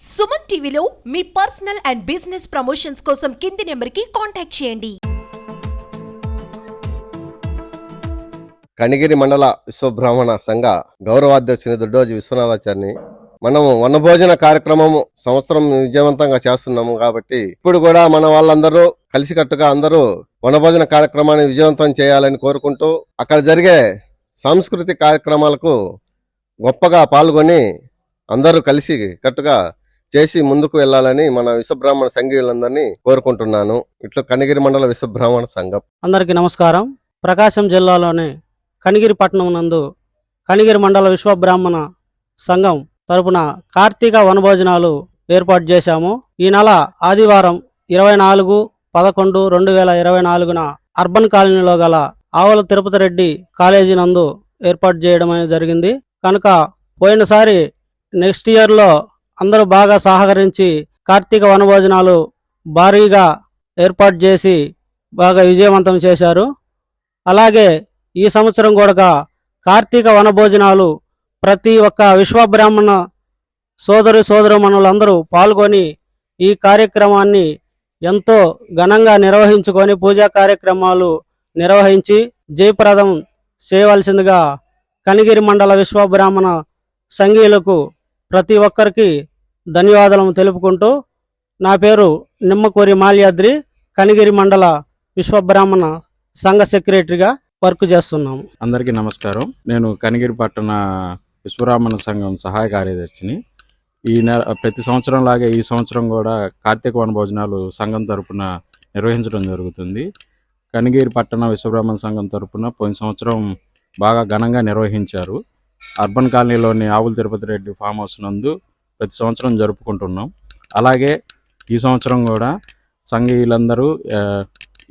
సుమన్ టీవీలో మీ personal and business promotions కోసం కింది నెంబర్కి కాంటాక్ట్ చేయండి. కనిగిరి మండల విశ్వబ్రాహ్మణ సంఘ గౌరవాధ్యక్షుని దొడ్డోజి విశ్వనాథాచార్ని మనము వనభోజన కార్యక్రమము సంవత్సరం విజయవంతంగా చేస్తున్నాము కాబట్టి ఇప్పుడు కూడా మన వాళ్ళందరూ కలిసికట్టుగా అందరూ వనభోజన కార్యక్రమాన్ని విజయవంతం చేయాలని కోరుకుంటూ అక్కడ జరిగే సాంస్కృతిక కార్యక్రమాలకు గొప్పగా పాల్గొని అందరూ కలిసి కట్టుగా చేసి ముందుకు వెళ్లాలని మన విశ్వబ్రాహ్మణ సంఘీయులందరినీ కోరుకుంటున్నాను. ఇట్లా కనిగిరి మండల విశ్వబ్రాహ్మణ సంఘం. అందరికీ నమస్కారం. ప్రకాశం జిల్లాలోని కనిగిరి పట్టణం నందు కనిగిరి మండల విశ్వబ్రాహ్మణ సంఘం తరపున కార్తీక వనభోజనాలు ఏర్పాటు చేశాము. ఈ నెల ఆదివారం 24/11/2024 అర్బన్ కాలనీలో గల ఆవుల తిరుపతి రెడ్డి కాలేజీ నందు ఏర్పాటు చేయడం జరిగింది. కనుక పోయినసారి నెక్స్ట్ ఇయర్లో అందరూ బాగా సహకరించి కార్తీక వనభోజనాలు భారీగా ఏర్పాటు చేసి బాగా విజయవంతం చేశారు. అలాగే ఈ సంవత్సరం కూడా కార్తీక వనభోజనాలు ప్రతి ఒక్క విశ్వబ్రాహ్మణ సోదరుమణులందరూ పాల్గొని ఈ కార్యక్రమాన్ని ఎంతో ఘనంగా నిర్వహించుకొని పూజా కార్యక్రమాలు నిర్వహించి జయప్రదం చేయవలసిందిగా కనిగిరి మండల విశ్వబ్రాహ్మణ సంఘీయులకు ప్రతి ఒక్కరికి ధన్యవాదాలు తెలుపుకుంటూ, నా పేరు నిమ్మకూరి మాల్యాద్రి, కనిగిరి మండల విశ్వబ్రాహ్మణ సంఘ సెక్రటరీగా వర్క్ చేస్తున్నాము. అందరికీ నమస్కారం. నేను కనిగిరి పట్టణ విశ్వబ్రాహ్మణ సంఘం సహాయ కార్యదర్శిని. ఈ ప్రతి సంవత్సరం లాగే ఈ సంవత్సరం కూడా కార్తీక వనభోజనాలు సంఘం తరపున నిర్వహించడం జరుగుతుంది. కనిగిరి పట్టణ విశ్వబ్రాహ్మణ సంఘం తరపున పోయిన సంవత్సరం బాగా ఘనంగా నిర్వహించారు. అర్బన్ కాలనీలోని ఆవుల తిరుపతి రెడ్డి ఫామ్ హౌస్ నందు ప్రతి సంవత్సరం జరుపుకుంటున్నాం. అలాగే ఈ సంవత్సరం కూడా సంఘీయులందరూ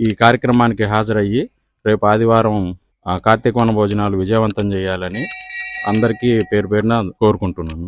ఈ కార్యక్రమానికి హాజరయ్యి రేపు ఆదివారం కార్తీక వనభోజనాలు విజయవంతం చేయాలని అందరికీ పేరు పేరున కోరుకుంటున్నాను.